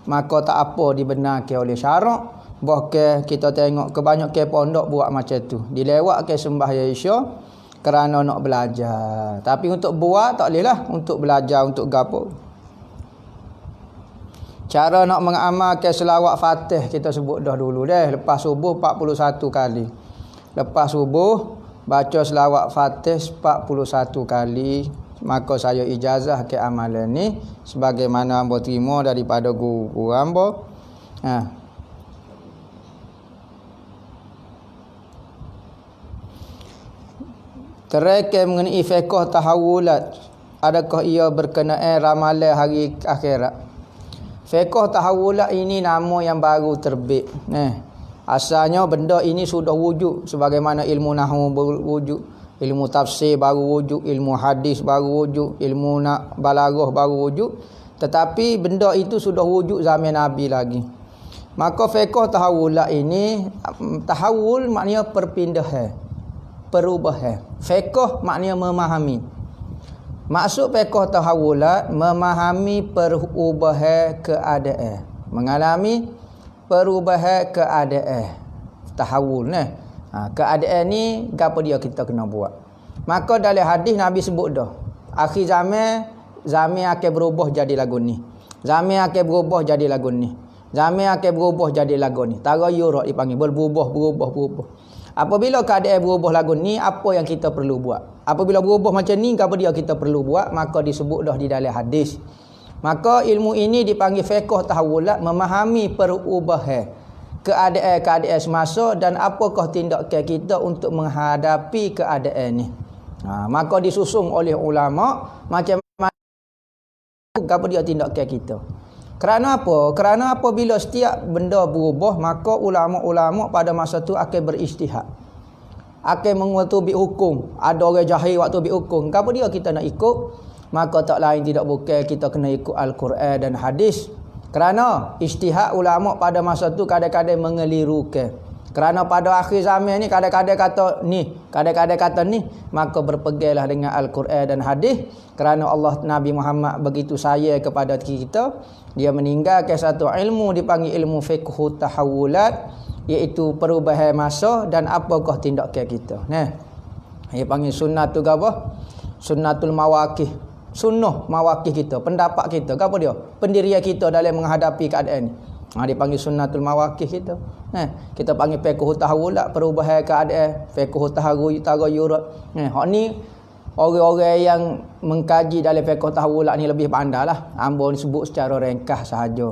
Maka tak apa dibenarkan oleh syarak. Bahkan kita tengok kebanyakan pondok buat macam tu. Dilewat ke sembahyang Isya kerana nak belajar. Tapi untuk buat tak boleh lah. Untuk belajar, untuk gapo. Cara nak mengamalkan selawat Fatih kita sebut dah dulu dah. Lepas subuh 41 kali. Lepas subuh baca selawat Fatih 41 kali. Maka saya ijazah ke amalan ni sebagaimana hamba terima daripada guru hamba. Terkait mengenai fiqh tahawulat, adakah ia berkenaan ramalan hari akhirat? Fiqh tahawulat ini nama yang baru terbit. Asalnya benda ini sudah wujud sebagaimana ilmu nahwu wujud, ilmu tafsir baru wujud, ilmu hadis baru wujud, ilmu balaghah baru wujud. Tetapi benda itu sudah wujud zaman Nabi lagi. Maka fiqh tahawulat ini, tahawul maknanya perpindahan, perubahan. Fiqh maknanya memahami. Maksud fiqh tahawulat memahami perubahan keadaan, mengalami perubahan keadaan. Tahawul keadaan ni gapo dia kita kena buat. Maka dalam hadis Nabi sebut dah, akhir zaman akan berubah jadi lagu ni. Zaman akan berubah jadi lagu ni. Zaman akan berubah jadi lagu ni. Tagayyur dipanggil, berubah. Apabila keadaan berubah lagu ni, apa yang kita perlu buat? Apabila berubah macam ni, apa dia kita perlu buat? Maka disebut dah di dalam hadis. Maka ilmu ini dipanggil fiqh tahawulat, memahami perubahan keadaan semasa dan apakah tindakan kita untuk menghadapi keadaan ni. Maka disusung oleh ulama macam mana apa dia tindakan kita. Kerana apa? Kerana apabila setiap benda berubah, maka ulama-ulama pada masa tu akan beristihad, akan mengutubi hukum. Ada orang jahil waktu bi hukum, apa dia kita nak ikut? Maka tak lain tidak bukan kita kena ikut Al-Quran dan hadis. Kerana ijtihad ulama pada masa tu kadang-kadang mengelirukan. Kerana pada akhir zaman ni kadang-kadang kata ni, kadang-kadang kata ni, maka berpeganglah dengan Al-Quran dan hadis. Kerana Allah Nabi Muhammad begitu sayang kepada kita, dia meninggalkan satu ilmu dipanggil ilmu fiqh tahawulat, iaitu perubahan masa dan apakah tindakan kita. Dia panggil sunnatul apa? Sunnatul mawaqih. Sunnah mawaqih kita, pendapat kita, apa dia? Pendirian kita dalam menghadapi keadaan ni. Dipanggil sunnatul mawaqih kita. Kita panggil fiqh tahawulat, perubahan keadaan, fiqh tagayyur. Hak ni orang-orang yang mengkaji dalam fiqh tahawulat ni lebih pandailah. Hamba ni sebut secara ringkas sahaja.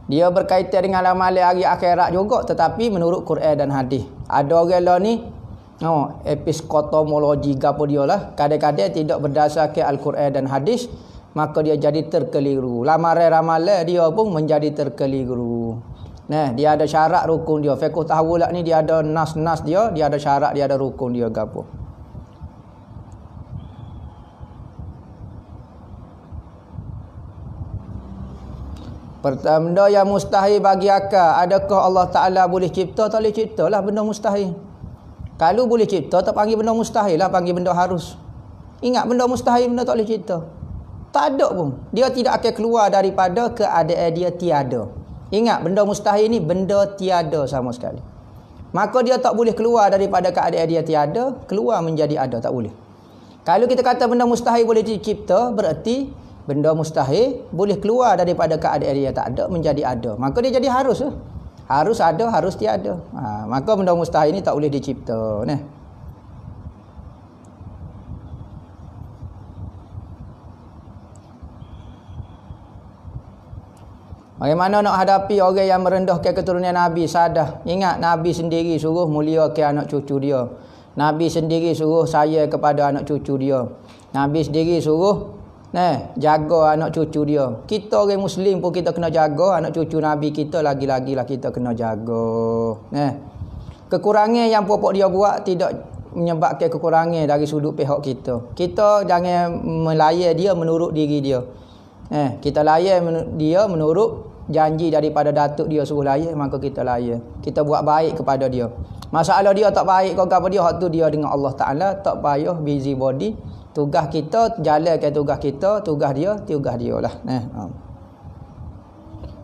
Dia berkaitan dengan amalan hari akhirat juga, tetapi menurut Quran dan hadis. Ada orang lah ni episkotomologi gapo dia lah, kadang-kadang tidak berdasarkan Al-Quran dan hadis, maka dia jadi terkeliru. Ramalan dia pun menjadi terkeliru. Dia ada syarat rukun dia. Fiqh tahawulat ni dia ada nas-nas dia ada syarat, dia ada rukun dia gapo. Pertama yang mustahil bagi akal, adakah Allah Ta'ala boleh cipta? Tak boleh cipta lah benda mustahil. Kalau boleh cipta, tak panggil benda mustahil lah, panggil benda harus. Ingat, benda mustahil, benda tak boleh cipta. Tak ada pun. Dia tidak akan keluar daripada keadaan dia tiada. Ingat, benda mustahil ni benda tiada sama sekali. Maka dia tak boleh keluar daripada keadaan dia tiada, keluar menjadi ada, tak boleh. Kalau kita kata benda mustahil boleh dicipta, berarti benda mustahil boleh keluar daripada keadaan dia tak ada menjadi ada. Maka dia jadi harus lah. Harus ada, harus tiada. Maka benda mustahil ni tak boleh dicipta. Bagaimana nak hadapi orang yang merendahkan keturunan Nabi? Sadah. Ingat, Nabi sendiri suruh muliakan anak cucu dia. Nabi sendiri suruh sayang kepada anak cucu dia. Nabi sendiri suruh jaga anak cucu dia. Kita orang Muslim pun kita kena jaga anak cucu Nabi kita, lagi-lagi lah kita kena jaga. Kekurangan yang pokok dia buat tidak menyebabkan kekurangan dari sudut pihak kita. Kita jangan melayan dia menurut diri dia. Kita layan dia menurut janji daripada datuk dia suruh layan, maka kita layan. Kita buat baik kepada dia. Masalah dia tak baik kau apa dia, hak tu dia dengan Allah Taala, tak payah busy body. Tugas kita jalankan tugas dia lah.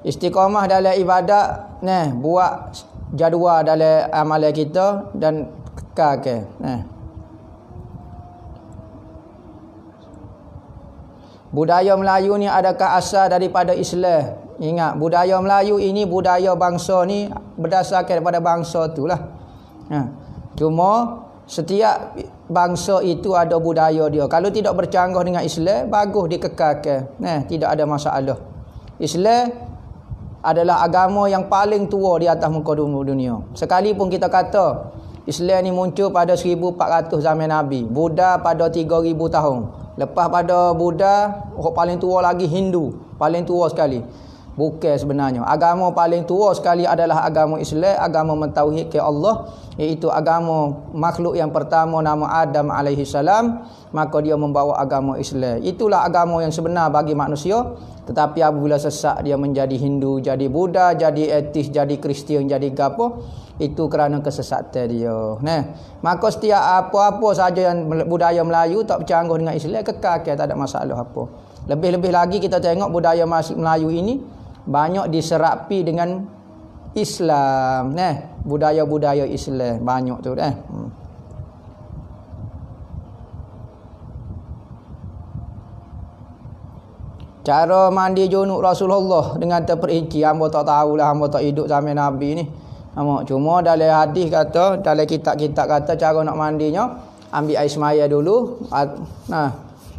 Istiqamah dalam ibadat, buat jadual dalam amalan kita dan kekalkan. Budaya Melayu ni adakah asal daripada Islam? Ingat, budaya Melayu ini, budaya bangsa ni berdasarkan daripada bangsa itulah. Cuma setiap bangsa itu ada budaya dia. Kalau tidak bercanggah dengan Islam, bagus dikekalkan. Tidak ada masalah. Islam adalah agama yang paling tua di atas muka dunia. Sekalipun kita kata Islam ni muncul pada 1400 zaman Nabi, Buddha pada 3000 tahun. Lepas pada Buddha, orang paling tua lagi Hindu, paling tua sekali. Bukan sebenarnya. Agama paling tua sekali adalah agama Islam, agama mentauhidkan Allah, iaitu agama makhluk yang pertama nama Adam alaihi salam, maka dia membawa agama Islam. Itulah agama yang sebenar bagi manusia. Tetapi apabila sesak dia menjadi Hindu, jadi Buddha, jadi etis, jadi Kristian, jadi gapo, itu kerana kesesatan dia. Maka setiap apa-apa saja yang budaya Melayu tak bercanggah dengan Islam, kekalkan, tak ada masalah apa. Lebih-lebih lagi kita tengok budaya Melayu ini banyak diserapi dengan Islam, budaya-budaya Islam banyak tu Cara mandi junub Rasulullah dengan terperinci, hamba tak tahulah, hamba tak hidup zaman Nabi ni. Cuma dalam hadis kata, dalam kitab-kitab kata cara nak mandinya, ambil air semaya dulu,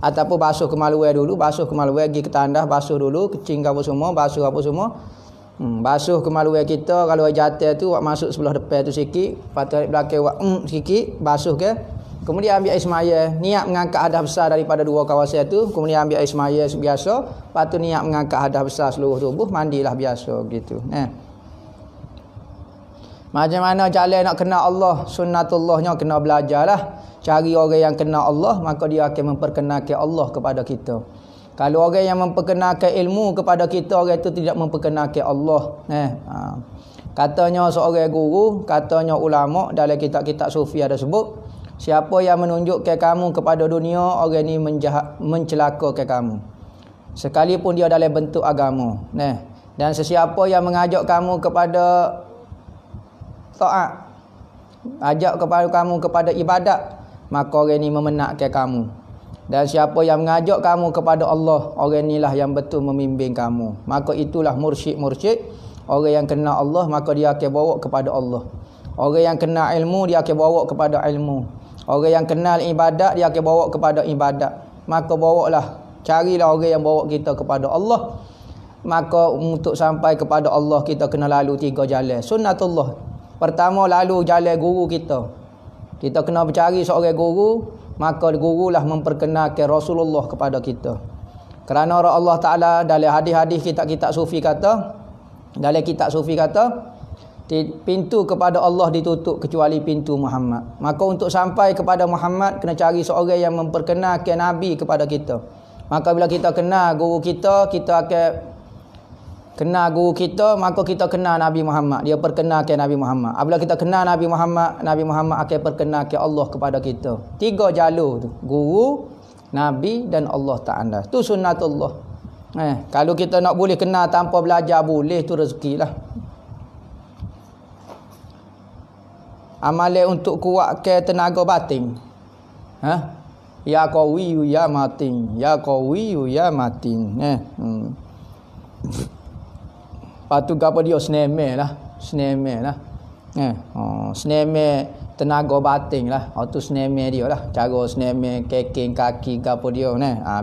ataupun basuh kemaluan dulu, basuh kemaluan pergi ke tandas, basuh dulu, kecing apa semua, basuh apa semua. Basuh kemaluan kita, kalau jatuh tu masuk sebelah depan tu sikit, patut belakang sikit, basuh ke. Kemudian ambil air semaya, niat mengangkat hadas besar daripada dua kawasan tu, kemudian ambil air semaya biasa, lepas tu niat mengangkat hadas besar seluruh tubuh, mandilah biasa gitu. Macam mana jalan nak kenal Allah, sunnatullahnya kena belajarlah. Cari orang yang kenal Allah, maka dia akan memperkenalkan Allah kepada kita. Kalau orang yang memperkenalkan ilmu kepada kita, orang itu tidak memperkenalkan Allah. Katanya seorang guru, katanya ulama dalam kitab-kitab sufi ada sebut, siapa yang menunjukkan kamu kepada dunia, orang ini mencelakakan kamu. Sekalipun dia dalam bentuk agama. Dan sesiapa yang mengajak kamu kepada taat, ajak kepada kamu kepada ibadat, maka orang ini memenatkan kamu. Dan siapa yang mengajak kamu kepada Allah, orang inilah yang betul membimbing kamu. Maka itulah mursyid-mursyid. Orang yang kenal Allah, maka dia akan bawa kepada Allah. Orang yang kenal ilmu, dia akan bawa kepada ilmu. Orang yang kenal ibadat, dia akan bawa kepada ibadat. Maka bawalah, carilah orang yang bawa kita kepada Allah. Maka untuk sampai kepada Allah, kita kena lalu 3 jalan. Sunnatullah. Pertama, lalu jalan guru kita. Kita kena mencari seorang guru, maka gurulah memperkenalkan Rasulullah kepada kita. Kerana Allah Ta'ala dalam hadis-hadis kitab-kitab sufi kata, pintu kepada Allah ditutup kecuali pintu Muhammad. Maka untuk sampai kepada Muhammad, kena cari seorang yang memperkenalkan Nabi kepada kita. Maka bila kita kenal guru kita, kita akan kenal guru kita, maka kita kenal Nabi Muhammad. Dia perkenalkan Nabi Muhammad. Apabila kita kenal Nabi Muhammad akan perkenalkan Allah kepada kita. 3 jalur tu. Guru, Nabi dan Allah Ta'ala. Tu sunnatullah. Kalau kita nak boleh kenal tanpa belajar, boleh, tu rezeki lah. Amalan untuk kuatkan tenaga batin. Ya qawiyu ya matin. Ya qawiyu ya matin. Patu gapo dia seneme lah. Seneme tenaga batin lah. Tu seneme dia lah. Cara seneme keking kaki gapo dia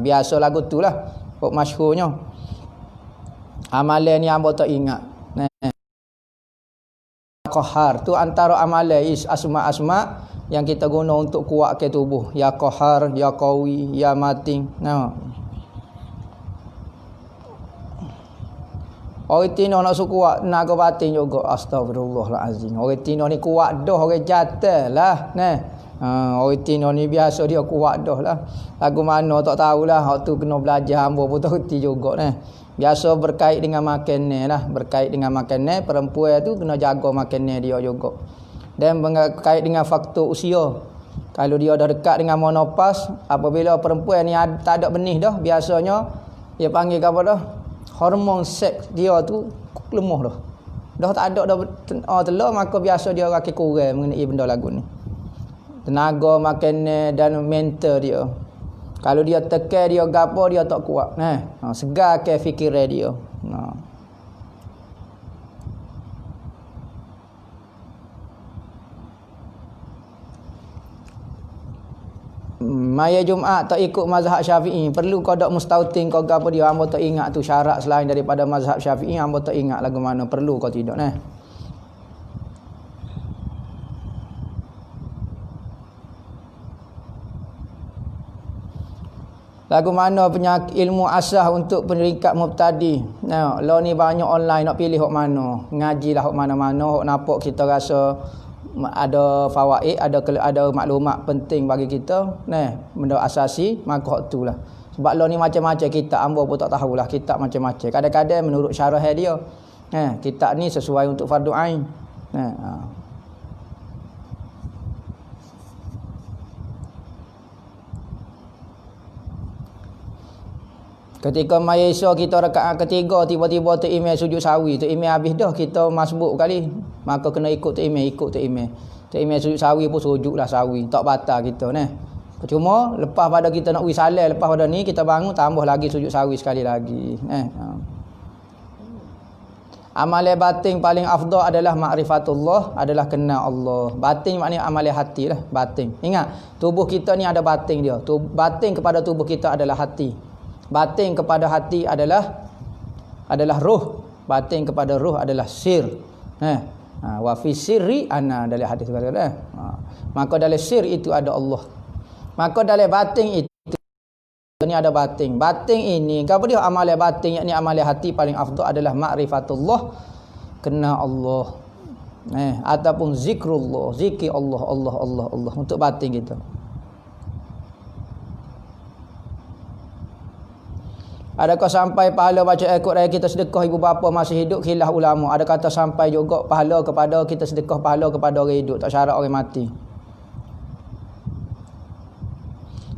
biasa lagu tu lah. Kok masyhurnya. Amalan ni hamba tak ingat. Qahar tu antara amalan asma-asma yang kita guna untuk kuatkan tubuh. Ya Qahar, ya Qawi, ya Matin. Orang Tino nak suku kuat tenaga batin juga. Astagfirullahalazim. Orang Tino ni kuat dah, orang jatuh lah. Orang Tino ni biasa dia kuat dah lah. Lagu mana tak tahulah. Hak tu kena belajar hamba pun tak reti juga ni. Biasa berkait dengan makanan lah. Berkait dengan makanan, perempuan tu kena jaga makanan dia juga. Dan berkait dengan faktor usia. Kalau dia dah dekat dengan menopause, apabila perempuan ni tak ada benih dah, biasanya dia panggil apa dah? Hormon seks dia tu lemah dah. Dah tak ada dah telur, maka biasa dia akan kurang mengenai benda lagu ni. Tenaga makanan dan mental dia. Kalau dia tekan dia gapo dia tak kuat. Segar ke fikiran dia. Maya Jumaat tak ikut mazhab Syafi'i, perlu qada mustautin kau gapo dia, hamba tak ingat tu syarat selain daripada mazhab Syafi'i, hamba tak ingat lagu mana perlu kau tidak nah. Lagu mana penyakit ilmu asah untuk peringkat mubtadi. Nah, lo ni banyak online nak pilih hok mana. Ngajilah hok mana-mana, hok nampak kita rasa ada fawaid, ada maklumat penting bagi kita. Nah, benda asasi, maka hok tulah. Sebab lo ni macam-macam kitab, hamba pun tak tahulah kitab macam-macam. Kadang-kadang menurut syarah dia. Kitab ni sesuai untuk fardu ain. Ketika maya Isya kita rakaat ketiga, tiba-tiba tu imam sujud sawi, tu imam habis dah, kita masbuk kali, maka kena ikut tu imam, tu imam sujud sawi pun sujudlah sawi, tak batal kita nah. Cuma lepas pada kita nak wi salat, lepas pada ni kita bangun tambah lagi sujud sawi sekali lagi Amalan batin paling afdal adalah ma'rifatullah, adalah kenal Allah. Batin maknanya amalan hati lah, batin. Ingat, tubuh kita ni ada batin dia. Batin kepada tubuh kita adalah hati. Batin kepada hati adalah ruh. Batin kepada ruh adalah sir. Wa fi sirri ana, dalam hadis kata. Maka dalam sir itu ada Allah. Maka dalam batin itu ni ada batin. Batin ini, apa dia amalan batin, yakni amalan hati paling afdal adalah ma'rifatullah, kenal Allah. Ataupun zikrullah, zikir Allah untuk batin kita. Adakah sampai pahala baca Al-Quran kita sedekah ibu bapa masih hidup? Khilaf ulama. Ada kata sampai juga pahala kepada kita sedekah pahala kepada orang hidup, tak syarat orang mati.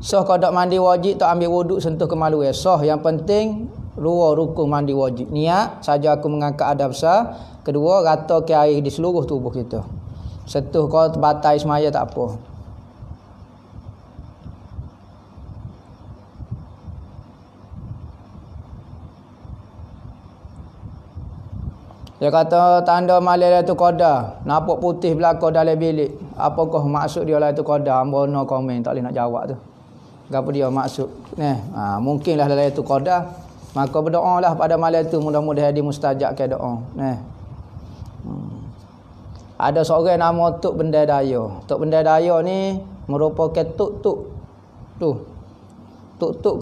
Kalau tak mandi wajib, tak ambil wuduk, sentuh kemaluan. Yang penting dua rukun mandi wajib. Niat saja aku mengangkat adab sah. Kedua, rata ke air di seluruh tubuh kita. Sentuh kau batai semaya tak apa. Dia kata tanda malam Lailatul Qadar, nampak putih belakang dalam bilik. Apakah maksud dia Lailatul Qadar? Hamba no komen, tak boleh nak jawab tu. Apa dia maksud? Mungkinlah Lailatul Qadar. Maka berdoalah pada malam itu, mudah-mudahan dimustajabkan doa. Ada seorang nama Tok Bendai Daya. Tok Bendai Daya ni merupakan tuk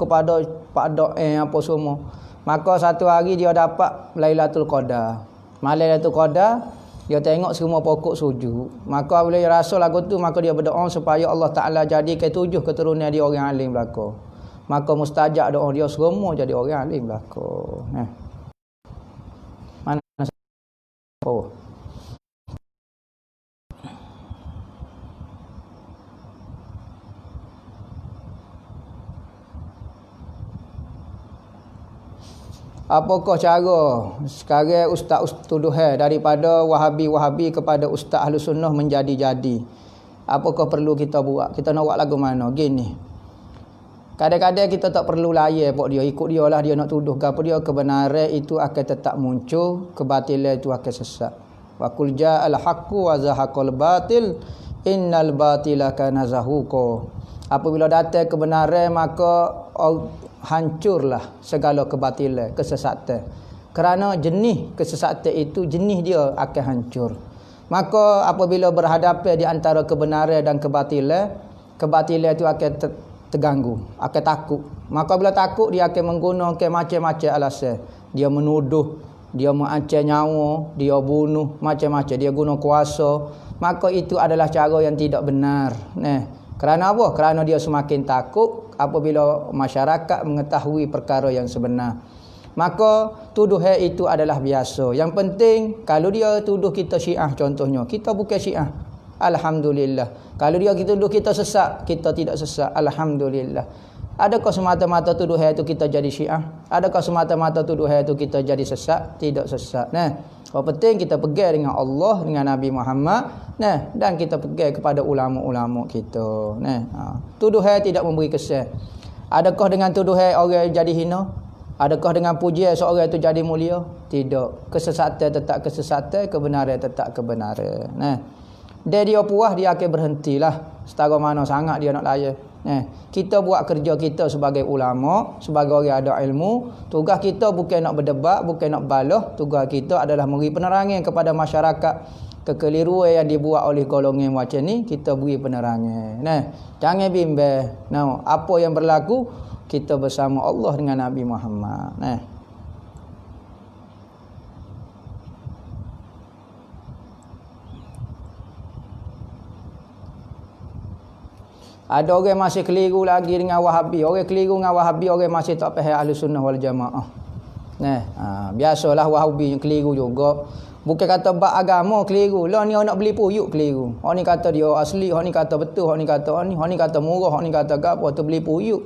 kepada Pak Dok apa semua. Maka satu hari dia dapat Lailatul Qadar. Malam Lailatul Qadar, dia tengok semua pokok sujud. Maka bila dia rasa lagu tu, maka dia berdoa supaya Allah Ta'ala jadikan 7 keturunan dia orang alim belaka. Maka mustajab doa dia semua jadi orang alim belaka. Mana apakah cara sekarang ustaz tuduhan daripada Wahabi kepada ustaz Ahlus Sunnah menjadi-jadi? Apakah perlu kita buat? Kita nak buat lagu mana? Gini. Kadang-kadang kita tak perlu layan pok dia, ikut dia lah, dia nak tuduh ke apa dia, kebenaran itu akan tetap muncul, kebatilan itu akan sesat. Wa qul ja'al haqqu wa zahaqal batil innal batila kana zahuqa. Apabila datang kebenaran, maka hancurlah segala kebatilan, kesesatan. Kerana jenis kesesatan itu, jenis dia akan hancur. Maka apabila berhadapan di antara kebenaran dan kebatilan itu akan terganggu, akan takut. Maka bila takut, dia akan menggunakan macam-macam alasan. Dia menuduh, dia mengancam nyawa, dia bunuh, macam-macam. Dia guna kuasa, maka itu adalah cara yang tidak benar. Kerana apa? Kerana dia semakin takut apabila masyarakat mengetahui perkara yang sebenar. Maka tuduhan itu adalah biasa. Yang penting kalau dia tuduh kita Syiah contohnya, kita bukan Syiah, alhamdulillah. Kalau dia tuduh kita sesat, kita tidak sesat, alhamdulillah. Adakah semata-mata tuduhan itu kita jadi Syiah? Adakah semata-mata tuduhan itu kita jadi sesat? Tidak sesat. Yang penting kita pegang dengan Allah, dengan Nabi Muhammad, dan kita pegang kepada ulama-ulama kita. Tuduhan tidak memberi kesan. Adakah dengan tuduhan orang jadi hina? Adakah dengan pujian seorang itu jadi mulia? Tidak. Kesesatan tetap kesesatan, kebenaran tetap kebenaran. Dia puas, dia akan berhentilah. Setara mana sangat dia nak layan. Kita buat kerja kita sebagai ulama, sebagai orang ada ilmu. Tugas kita bukan nak berdebat, bukan nak balah. Tugas kita adalah memberi penerangan kepada masyarakat. Kekeliruan yang dibuat oleh golongan macam ni, kita beri penerangan. Jangan bimbang. Apa yang berlaku, kita bersama Allah dengan Nabi Muhammad. Ada orang masih keliru lagi dengan Wahabi. Orang keliru dengan Wahabi, orang masih tak faham Ahlussunnah wal Jamaah. Biasalah Wahabi yang keliru juga. Bukan kata bab agama keliru. Lah ni orang nak beli puyuk keliru. Orang ni kata dia asli, orang ni kata betul, orang ni kata ni, orang ni kata murah, orang ni kata gapo, tu beli puyuk.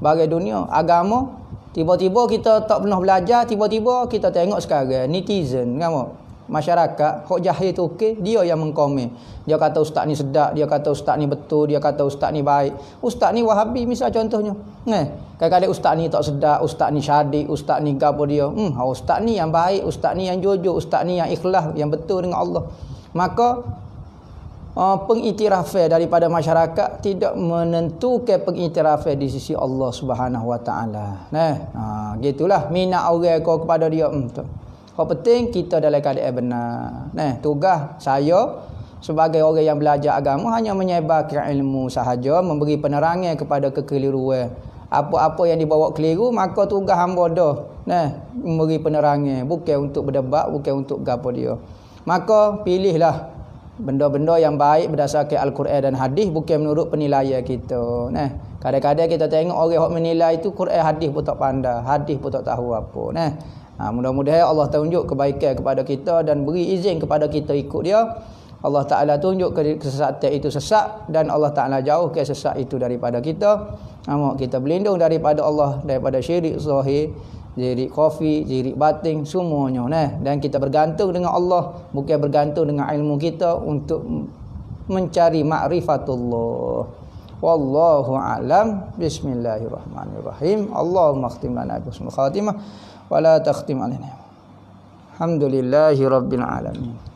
Bagai dunia agama, tiba-tiba kita tak pernah belajar, tiba-tiba kita tengok sekarang netizen kan, masyarakat hok jahil tu okey, dia yang mengkomen. Dia kata ustaz ni sedap, dia kata ustaz ni betul, dia kata ustaz ni baik. Ustaz ni Wahabi misal contohnya. Kadang-kadang ustaz ni tak sedap, ustaz ni syadik, ustaz ni gapo dia. Ustaz ni yang baik, ustaz ni yang jujur, ustaz ni yang ikhlas, yang betul dengan Allah. Maka pengiktirafan daripada masyarakat tidak menentukan pengiktirafan di sisi Allah Subhanahu Wa Taala. Gitulah minat orang kau kepada dia. Yang penting kita dalam keadaan benar. Tugas saya sebagai orang yang belajar agama hanya menyebarkan ilmu sahaja, memberi penerangan kepada kekeliruan. Apa-apa yang dibawa keliru, maka tugas hamba dah. Memberi penerangan, bukan untuk berdebat, bukan untuk gapo dia. Maka pilihlah benda-benda yang baik berdasarkan Al-Quran dan hadis, bukan menurut penilaian kita. Kadang-kadang kita tengok orang yang menilai itu Quran hadis pun tak pandai, hadis pun tak tahu apa. Mudah-mudahan Allah tunjuk kebaikan kepada kita dan beri izin kepada kita ikut dia. Allah Ta'ala tunjuk kesesatan itu sesat, dan Allah Ta'ala jauh kesesat itu daripada kita. Kita berlindung daripada Allah, daripada syirik zahir, syirik khafi, syirik batin, semuanya. Dan kita bergantung dengan Allah, bukan bergantung dengan ilmu kita untuk mencari ma'rifatullah. Wallahu a'lam. Bismillahirrahmanirrahim. Allahumma khtim lana bi husnul khatimah wa la takhtim alaina. Alhamdulillahi rabbil alamin.